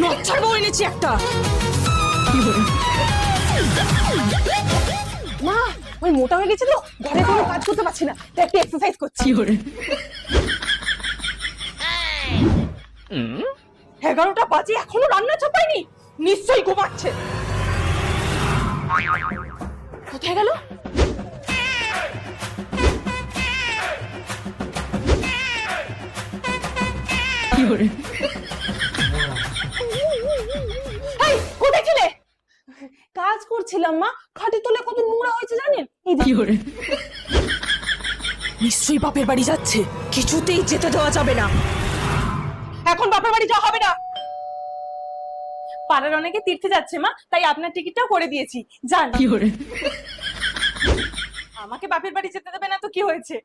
নচ্ছার বউ এনেছি একটা। মা ওই মোটা হয়ে গেছে তো, ঘরে কোনো কাজ করতে পারছি না, তাই একটু এক্সারসাইজ করছি। 11টা বাজে এখনো রান্না চাপায়নি, নিশ্চয়ই ঘুমাচ্ছে। কোথায় গেল? এই, কোথায় ছিলে? কাজ করছিলাম মা, খাটের তলে কত নোংরা হয়েছে জানেন? এই নিশ্চয়ই বাপের বাড়ি যাচ্ছে, কিছুতেই যেতে দেওয়া যাবে না। এখন বাপের বাড়ি যাওয়া হবে না। পাড়ার অনেকে তীর্থে যাচ্ছে মা, তাই আপনার টিকিটটাও করে দিয়েছি, যান। আমাকে বাপের বাড়ি যেতে দেবে না তো কি হয়েছে?